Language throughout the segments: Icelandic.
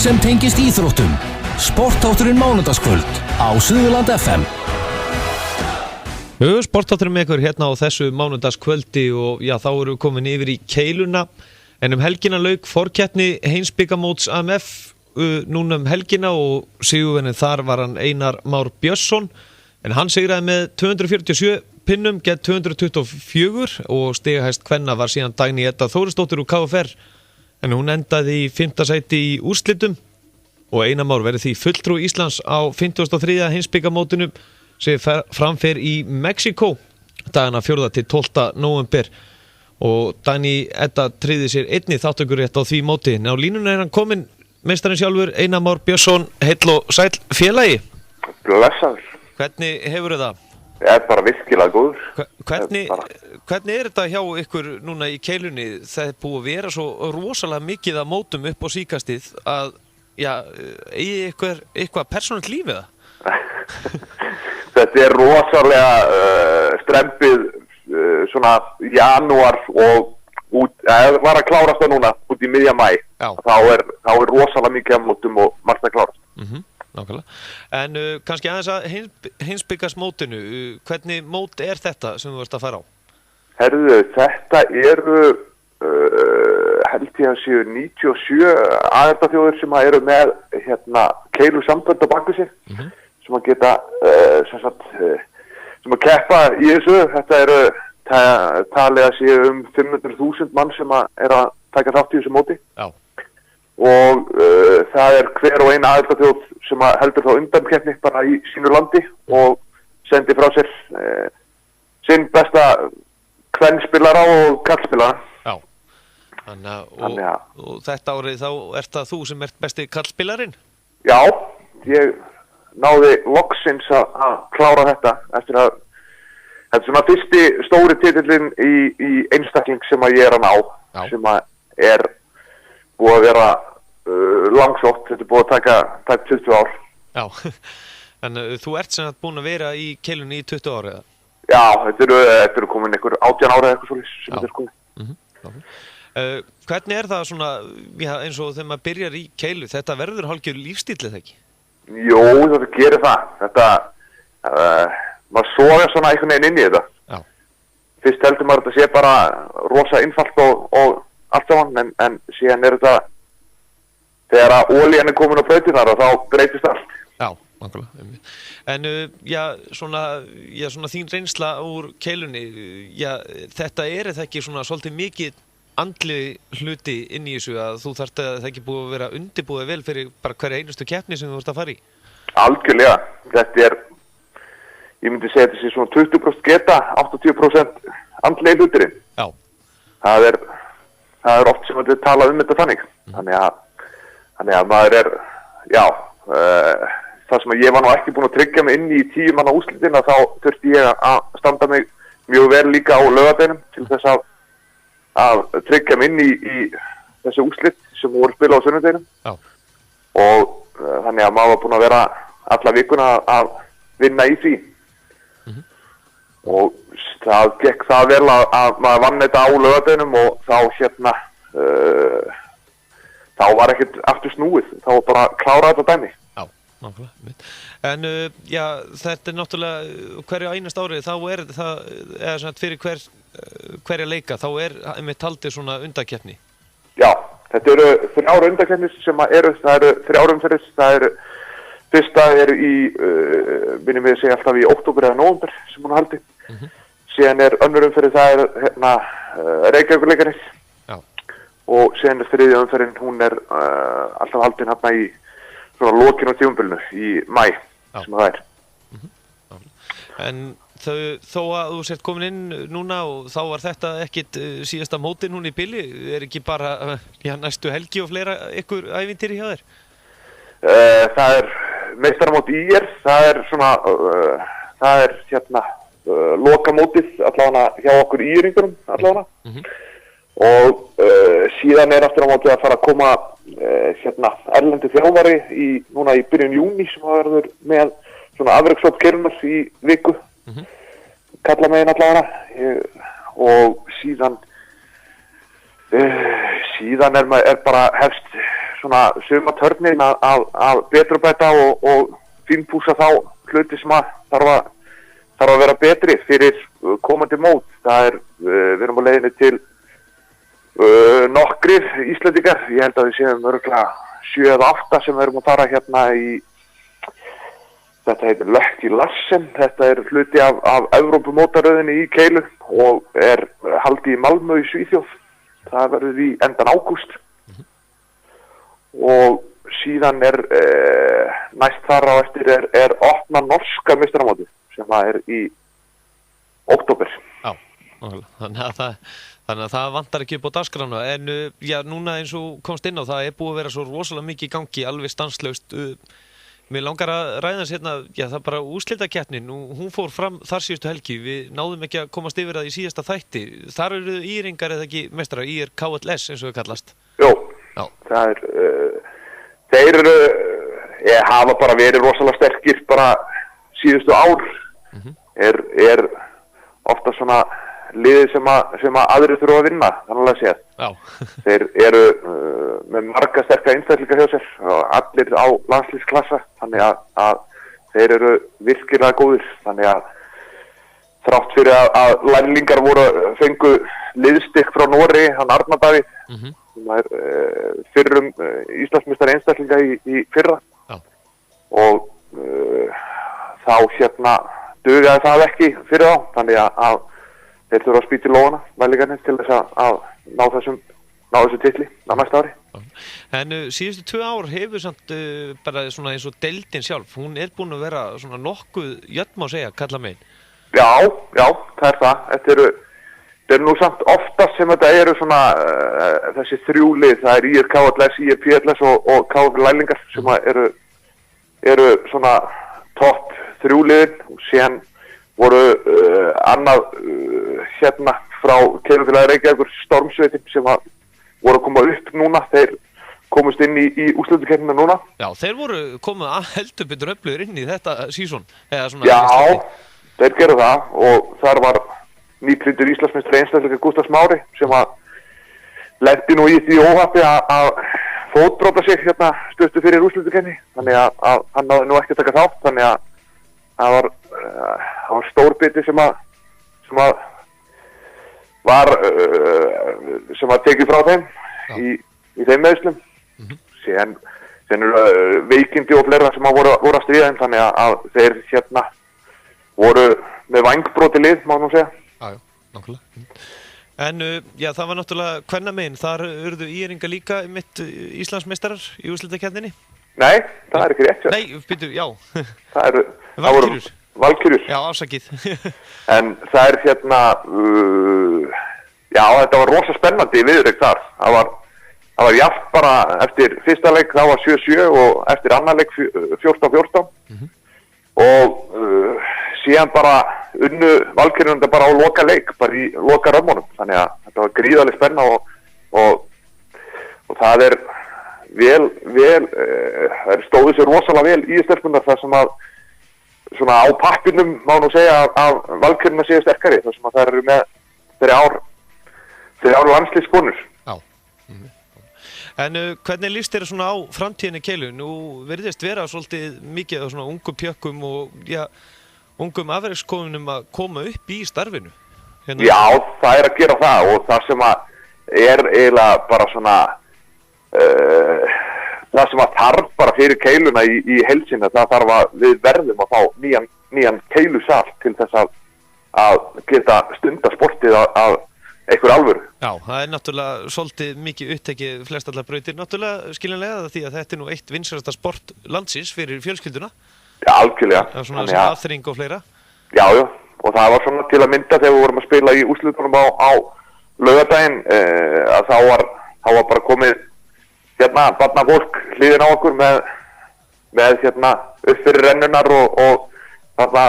Allt sem tengist íþróttum. Sportátturinn mánudagskvöld á Suðurland FM. Sportátturinn með ykkur hérna á þessu mánudagskvöldi og já, þá erum við komin yfir í keiluna. En helgina lauk forkeppni heimsbikarmóts AMF núna helgina og sigurvegarinn þar var hann Einar Már Björnsson. En hann sigraði með 247 pinnum gegn 224 og stigahæst kvenna var síðan Dagný Edda Þórisdóttir úr KFR. En hún endaði í 5. sæti í úrslitum og Einar Már verður því fulltrúi Íslands á 53. heimsbikarmótinu sem framfer í Mexíkó dagana 4. til 12. nóvember og Dagný Edda tryggði sér einnig þátttökurétt á því móti. Á línuna hann kominn meistarinn sjálfur Einar Már Björnsson, heill og sæll félagi. Blessaður. Hvernig hefur það? Ég er bara virkilega góður. Hvernig er þetta hjá ykkur núna í keilunni? Það er búið að vera svo rosalega mikið að mótum upp á síkastið að, já, eigi eitthvað persónulegt líf eða? Þetta er rosalega strempið svona janúar og var að klárast það núna út í miðja maí. Þá er rosalega mikið að mótum og margt að klárast. Nákvæmlega. En kannski aðeins að heimsbikarsmótinu, hvernig mót er þetta sem þú ert að fara á? Herðu, þetta eru held ég að séu 97 aðeldaþjóðir sem eru með keilu sambönd á baku sig sem að geta sem að keppa í þessu. Þetta eru talið að séu 500.000 mann sem er að taka þátt í þessu móti. Já. Og það er hver og ein aðeldaþjóð sem heldur þá undankeppni bara í sínu landi og sendi frá sér sinn besta kvenspilara og kallspilara. Já, og þetta árið þá ert það þú sem ert besti kallspilarinn? Já, ég náði loksins að klára þetta eftir að þetta er svona fyrsti stóri titillinn í einstakling sem að ég er að ná. Já. Sem að er búið að vera langsótt, þetta er búið að taka 20 ár. Já, en þú ert sem að búin að vera í keilunni í 20 ári eða? Já, þetta eru komin einhver 18 ára eitthvað svolítið sem þetta er komin. Hvernig er það svona, já, eins og þegar maður byrjar í keilu, þetta verður hálfgjör lífstíl eða ekki? Jú, þetta gerir það. Þetta, maður sogar svona einhvern veginn inn í þetta. Já. Fyrst heldur maður þetta sé bara rosa einfalt og allt saman, en síðan er þetta þegar að olían er komin á brautirnar og þá breytist allt. Já, nákvæmlega. En svona þín reynsla úr keilunni, já, þetta er það ekki svona svolítið mikið andli hluti inn í þessu að þú þarft að það ekki búið að vera undirbúið vel fyrir bara hverja einustu keppni sem þú ert að fara í? Algjörlega. Þetta er, ég myndi segja þetta sé svona 20% geta, 80% andlegi hlutirinn. Já. Það er oft sem að við tala þetta þannig. Þannig að maður er, já, það sem að ég var nú ekki búin að tryggja mig inn í 10 manna úrslitin að þá þurfti ég að standa mig mjög vel líka á laugardeginum til þess að tryggja mig inn í þessi úrslit sem voru spila á sunnudeginum. Já. Og þannig að maður var búin að vera alla vikuna að vinna í því. Og það gekk það vel að maður vann þetta á laugardeginum og þá þá var ekkert aftur snúið, þá var bara að klára þetta dæmi. Já, nákvæmlega. En já, þetta er náttúrulega hverju einast árið, þá er það, eða svona fyrir hverja leika, þá er með taldið svona undankeppni. Já, þetta eru 3 undankeppnis sem það eru 3 umferðir, það eru fyrsta í, minnum við að segja alltaf í október eða nóvember sem hún haldi. Síðan er önnur umferðir, það er Reykjavíkurleikarnir. Og síðan er 3. umferðin, hún er alltaf haldin hérna í svona lokinu á tímabilinu í maí sem það er. En þó að þú sért komin inn núna og þá var þetta ekkit síðasta móti núna í bili, er ekki bara næstu helgi og fleira ykkur ævintýri hjá þér? Það er meistaramót IR, það er svona, það er lokamótið allavega hjá okkur IR-ingurum allavega. Og síðan er aftur á móti að fara að koma erlendi þjálfari núna í byrjun júní sem verður með svona afrekshóp keilunnar í viku. Kalla megin allavega. Og síðan er bara hefst svona sumatörnin að betrumbæta og fínpúsa þá hluti sem að þarf að vera betri fyrir komandi mót. Það við erum á leiðinni til nokkrir Íslendingar, ég held að við séum örugglega 7 eða 8 sem erum að fara hérna í, þetta heitir Lucky Larsen, þetta hluti af Evrópumótaröðinni í keilu og haldið í Malmö í Svíþjóð. Það verður í endan ágúst og síðan næst þar á eftir opna norska meistaramótið sem í október. Já, þannig að það vantar ekki upp á dagskrána, en já, núna eins og komst inn á það búið að vera svo rosalega mikið í gangi, alveg stanslaust. Mér langar að ræða hérna, já, það bara úrslitakeppnin, hún fór fram þar síðustu helgi, við náðum ekki að komast yfir það í síðasta þætti. Þar eru íringar eða ekki meistarar, IR KLS eins og þau kallast. Jó, það þeir hafa bara verið rosalega sterkir bara síðustu ár. Ofta svona liðið sem að aðrir þurfa að vinna, þannig að segja. Þeir eru með marga sterka einstaklinga hjá sér og allir á landslýsklassa, þannig að þeir eru virkilega góðir. Þannig að þrátt fyrir að lærlingar fengu liðstykk frá Noregi, hann Arnar Davíð, sem fyrrum Íslandsmeistari einstaklinga í fyrra. Og þá dugaði það ekki fyrir þá, þannig að þeir þurfa að spýta í lófana, lærlingarnir, til þess að ná þessu titli á næsta ári. En síðustu 2 ár hefur samt bara svona eins og deildin sjálf, hún búin að vera svona nokkuð jöfn má segja, kalla megin. Já, það það. Þetta nú samt oftast sem þetta eru svona þessi 3 lið, það IR KLS, IR PLS og KF lærlingar sem eru svona topp 3 liðin, og síðan voru annað hérna frá Keilufélagi Reykjavíkur, Stormsveitin, sem voru að koma upp núna. Þeir komust inn í úrslitakeppnina núna. Já, þeir voru komið að heldur betur öflugir inn í þetta sísón. Já, þeir gerðu það, og þar var nýkrýndur Íslandsmeistari einstaklinga Gústaf Smári sem að lenti nú í því óhappi að fótbrota sig hérna stuttu fyrir úrslitakeppni, þannig að hann náði nú ekki að taka þátt, þannig að það var stór biti sem að tekið frá þeim í þeim meiðslum. Síðan eru veikindi og fleira sem voru að stríða þeim, þannig að þeir hérna voru með vængbroti lið, má nú segja. Já, nákvæmlega. En já, það var náttúrulega kvennamegin, þar urðu íringa líka Íslandsmeistarar í úrslitakeppninni. Nei, það ekki rétt. Nei, býtu, já. Það voru Valkyrjur. Já, afsakið. En það hérna, já, þetta var rosa spennandi viðureik þar. Það var jafnt bara eftir fyrsta leik, það var 7-7 og eftir annan leik 14-14. Og síðan bara unnu Valkyrjurinn bara á loka leik, bara í loka römmunum. Þannig að þetta var gríðarlega spenna og það það stóðu sér rosalega vel í stelpunar, þar sem að svona á pappinum má nú segja að Valkyrjurinn séu sterkari, þar sem að það eru með þeirri ár landslýskonur. Já. En hvernig líst þér svona á framtíðinni keilu? Nú virðist vera svolítið mikið af svona ungum pjökkum og ungum afrekskonum að koma upp í starfinu. Já, það að gera það, og það sem að eiginlega bara svona það sem að þarf bara fyrir keiluna í heilsinni, það þarf að við verðum að fá nýjan keilusal til þess að geta stunda sportið af einhver alvöru. Já, það náttúrulega svolítið mikið upptekið flestallar brautir, náttúrulega skiljanlega, því að þetta nú eitt vinsælasta sport landsins fyrir fjölskylduna. Já, algjörlega. Það svona sem afþreying og fleira. Já, og það var svona til að mynda þegar við vorum að spila í úrslitunum á laugardaginn, að þá var bara komið hérna barnafólk hliðin á okkur með hérna upp fyrir rennunar og þarna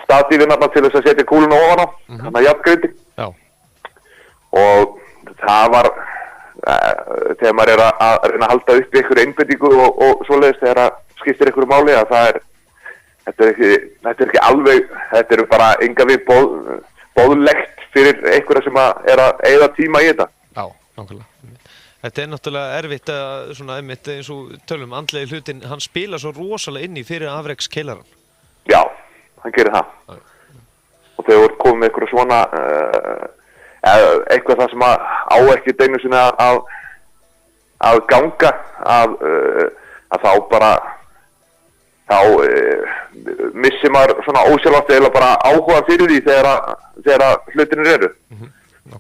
staðdýfinarna til þess að setja kúluna ofan á, þannig jafngreindi. Já. Og það var þegar maður að reyna að halda upp í einhverju einbeitingu og svoleiðis þegar það skiptir einhverju máli, að þetta er ekki alveg, þetta eru bara enga við boðlegt fyrir einhverja sem að eyða tíma í þetta. Já, nákvæmlega. Þetta náttúrulega erfitt að svona einmitt eins og tölum andlegi hlutin, hann spila svo rosalega inn í fyrir afrekskeilaran. Já, hann gerir það. Og þegar voru komið með eitthvað svona eitthvað það sem á ekki einu sinni að ganga að þá bara þá missir maður svona ósjálfrátt eða bara áhuga fyrir því þegar hlutinir eru.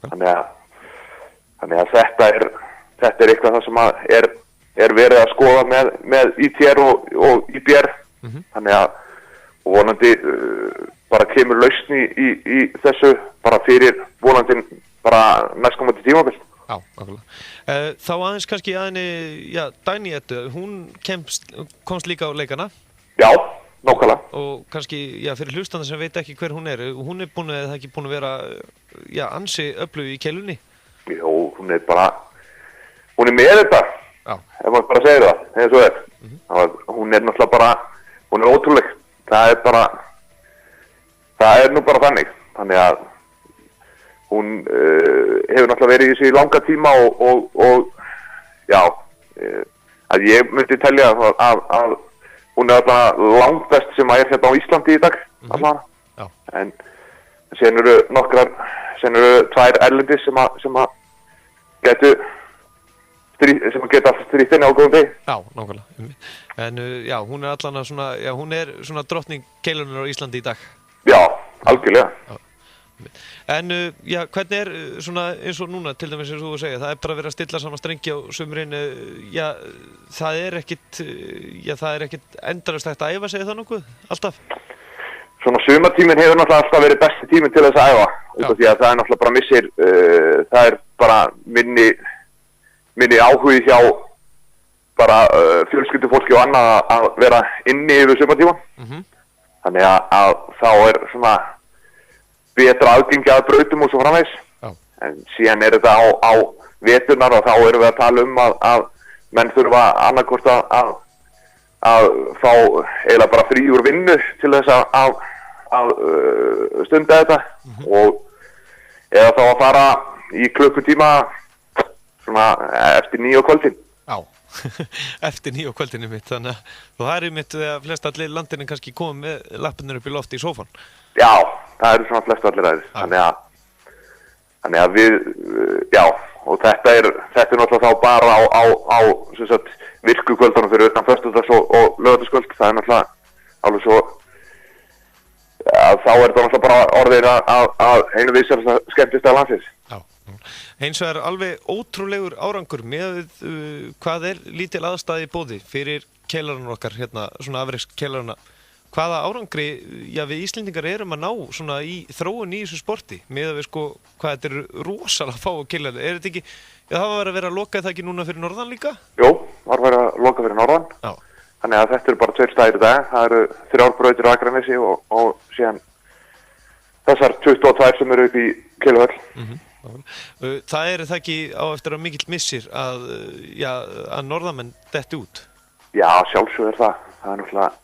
Þannig að þetta er eitthvað það sem er verið að skoða með ITR og IBR. Þannig að vonandi bara kemur lausn í þessu bara fyrir vonandi bara næstkomandi tímabil. Já, nákvæmlega. Þá aðeins kannski Dagný Eddu, hún komst líka á leikana. Já, nákvæmlega. Og kannski, fyrir hlustanda sem veit ekki hver hún er ekki búin að vera ansi öflug í keilunni? Jó, hún er með þetta. Já. Ef maður bara segir það, eins og þetta. Hún er náttúrulega bara, hún er ótrúleg. Það er nú bara þannig. Þannig að hún hefur náttúrulega verið í þessu í langa tíma og að ég myndi telja að hún er alltaf langbest sem er hérna á Íslandi í dag. En sen eru tvær erlendis sem geta strítt henni á góðum degi. Já, nákvæmlega. En hún er allan svona, hún er svona drottning keilunar á Íslandi í dag. Já, algjörlega. En hvernig er svona eins og núna til dæmis eins og þú segja, það er bara verið að stilla saman strengi á sumrin, það er ekkit endalaust hægt að æfa, segir það nokkuð, alltaf? Svona sumartíminn hefur náttúrulega alltaf verið besti tíminn til þess að æfa, út af því að það er náttúrulega bara missir, það er bara minni áhugi hjá bara fjölskyldufólki og annað að vera inni yfir sumartíman. Þannig að þá er svona betra aðgengi að brautum og svo framvegis. En síðan er þetta á veturnar og þá erum við að tala að menn þurfa annarkvort að fá eiginlega bara frí úr vinnu til þess að stunda þetta og eða þá að fara í klukkutíma svona eftir 9 á kvöldin. Já, eftir 9 á kvöldinu mitt, þannig að það er mitt að flest allir landinu kannski komið með lappirnar upp í lofti í sófan. Já, það eru svona flest allir aðeins. Þannig að við, og þetta er náttúrulega þá bara á sem sagt, virkukvöldunum fyrir utan föstudags og laugardagskvöld. Það er náttúrulega alveg svo að þá er þetta náttúrulega bara orðið að einu vissar skemmtistæða landsins. Já, eins og er alveg ótrúlegur árangur með hvað er lítil aðstæði í boði fyrir keilarana okkar, hérna, svona afrekskeilarana. Hvaða árangri, við Íslendingar erum að ná svona í þróun í þessu sporti með að við hvað þetta er rosalega fá að keila. Er þetta ekki, það var að vera að loka það ekki núna fyrir norðan líka? Jú, var að vera að loka fyrir norðan. Já. Þannig að þetta eru bara 2 staðir í dag. Það eru 3 brautir á Akranesi og síðan þessar 22 sem eru upp í Keiluhöll. Það er það ekki á eftir að mikill missir að norðamenn detti út? Já, sjálfsög er það. Það er náttúrulega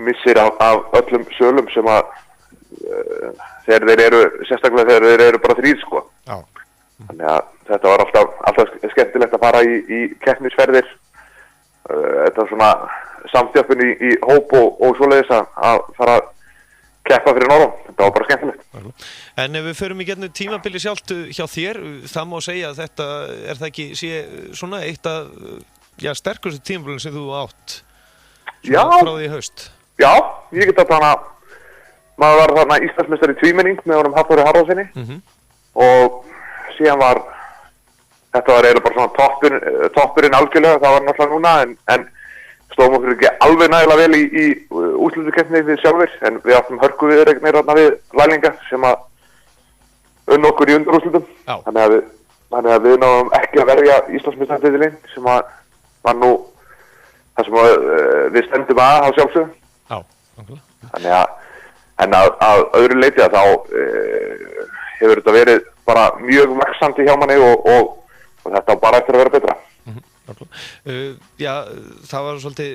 missir af öllum sölum sem að sérstaklega þegar þeir eru bara 3 sko. Já. Þannig að þetta var alltaf skemmtilegt að fara í keppnisferðir, þetta svona samþjöppun í hóp og svoleiðis að fara að keppa fyrir norðan. Þetta var bara skemmtilegt. En ef við förum í gegnum tímabili sjálft hjá þér, það má segja að þetta er það ekki svona eitt af sterkustu tímabilin sem þú átt frá því haust. Já, ég get að maður var þarna Íslandsmeistari í tvímenning með honum Hafþóri Harðarsinni og síðan þetta var eiginlega bara svona toppurinn algjörlega, það var náttúrulega núna en stóðum okkur ekki alveg nægilega vel í úrslitakeppninni við sjálfir, en við áttum hörkuviðureignir þarna við Lælinga sem að unnu okkur í undanúrslitum, þannig að við náðum ekki að verja Íslandsmeistaratitilinn sem að var nú það sem við stendum að á sjálfsögðu. Já, okkur. Þannig að öðru leiti að þá hefur þetta verið bara mjög vaxandi hjá manni og þetta bara eftir að vera betra. Það var svolítið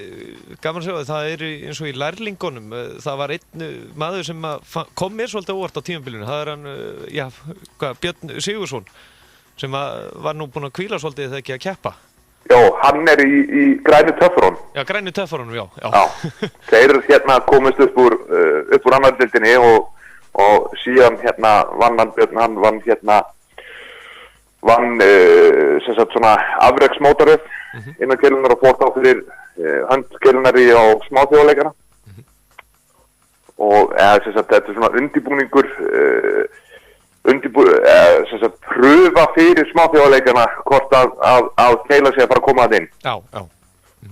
gaman að segja að það er eins og í lærlingunum, það var einn maður sem kom mér svolítið óvart á tímabilinu, það er hann, Björn Sigursson. sem var nú búinn að hvíla svolítið þegar ekki að keppa. Já, hann í grænu töffarón. Já, grænu töffarón, já. Þeir komist upp úr annar deildinni og síðan vann hann vann sem sagt svona afreksmótaröð innan Keilunnar og fór þá fyrir hönd Keilunnari á smáþjóðarleikana. Og sem sagt þetta svona undirbúningur sem sagt pröfa fyrir smáþjóðarleikana hvort að Keila sé að fara að koma að inn. Já.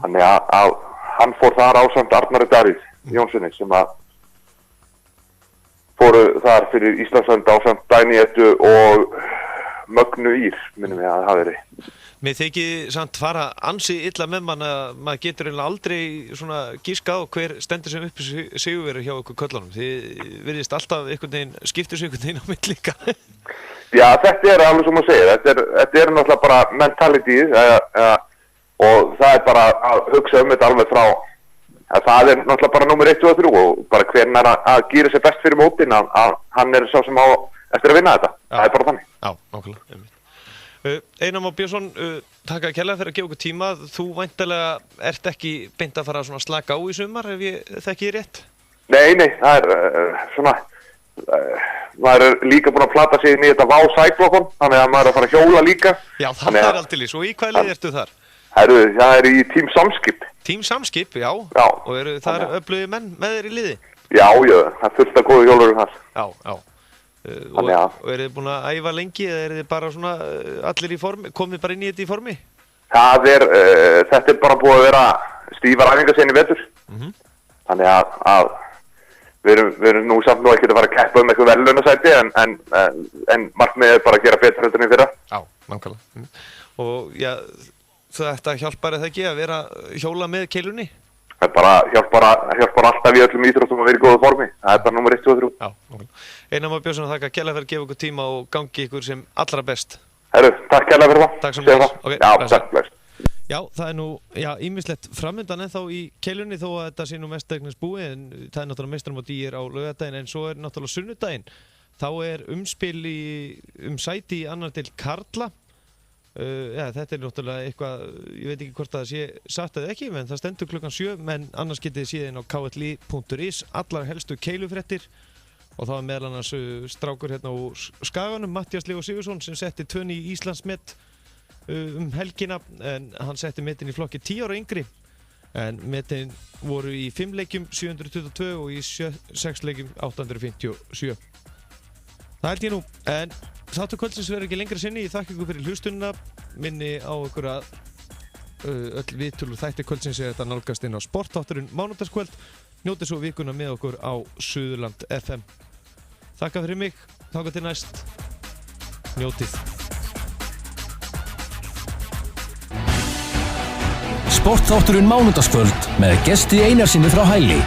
Þannig að hann fór þar ásamt Arnari Davíð Jónssoni sem að fóru þar fyrir Íslandshönd ásamt Dagný Eddu og Mögnu Ír, minnum ég að það hafi verið. Mér þykir samt fara ansi illa með mann að maður getur eiginlega aldrei svona gíska á hver stendur sem uppi sigurveri hjá ykkur köllunum. Þið virðist alltaf skiptir sig einhvern veginn á milli líka. Já, þetta alveg sem að segja. Þetta náttúrulega bara mentalityð og það bara að hugsa þetta alveg frá. Það náttúrulega bara númer 1 og 3 og bara hvernig að gýra sér best fyrir mótin að hann sá sem á eftir að vinna þetta. Það bara þannig. Já, nákvæmlega. Einar Már Björnsson, takk að kærlega fyrir að gefa okkur tíma. Þú væntanlega ert ekki beint að fara svona slaka á í sumar ef ég þekki þér rétt? Nei, það svona maður líka búinn að plata sig inn í þetta Vá-Cyclocon, þannig að maður að fara að hjóla líka. Já, það aldeilis. Og í hvað lið ertu þar? Það í Team Samskip. Team Samskip, já. Og eru þar öflugir menn með þér í liði? Já, það fullt af góðu hjólurum þar. Já. Og eru þið búin að æfa lengi eða eru þið bara svona allir í formi, komið bara inn í þetta í formi? Þetta bara búið að vera stífar æfingar sen í vetur. Þannig að við erum nú samt nú ekki að fara að keppa eitthvað verðlaunasæti en markmiðið bara að gera betur heldur en í fyrra. Já, nákvæmlega. Og já, þetta hjálpar eða ekki að vera hjóla með Keilunni? Það bara hjálpar alltaf í öllum íþróttum að vera í góða formi. Það bara númer 1 og 3. Já, nákvæmlega. Einar Már Björnsson, þakka kærlega fyrir að gefa ykkur tíma og gangi ykkur sem allra best. Takk kærlega fyrir það. Takk sem þess. Já, takk. Já, það nú, ýmislegt framundan ennþá í Keilunni þó að þetta sé nú mestagnis búið en það náttúrulega meistaramót á laugardaginn en svo náttúrulega sunnudaginn. Þá umspil sæti í annar til karla. Þetta náttúrulega eitthvað, ég veit ekki hvort það sé satt eða ekki, menn það stendur klukkan 7, menn annars getið þið síðan á kli.is allar helstu keilufréttir og það var meðal annars strákur hérna úr Skaganum, Matthías Leó Sigurðsson sem setti 2 í Íslandsmet helgina en hann setti metin í flokki 10 ára yngri en metin voru í 5 leikjum 722 og í 6 leikjum 857. Það held ég nú, en þáttur kvöldsins verður ekki lengra sinni. Ég þakka ykkur fyrir hlustunina, minni á ykkur að öll viðtölu þætti kvöldsins þetta nálgast inn á sportþátturinn mánudagskvöld. Njótið svo vikuna með okkur á Suðurland FM. Þakka fyrir mig, þangað til næst. Njótið. Sportþátturinn mánudagskvöld með gesti Einarsinni frá Hæli.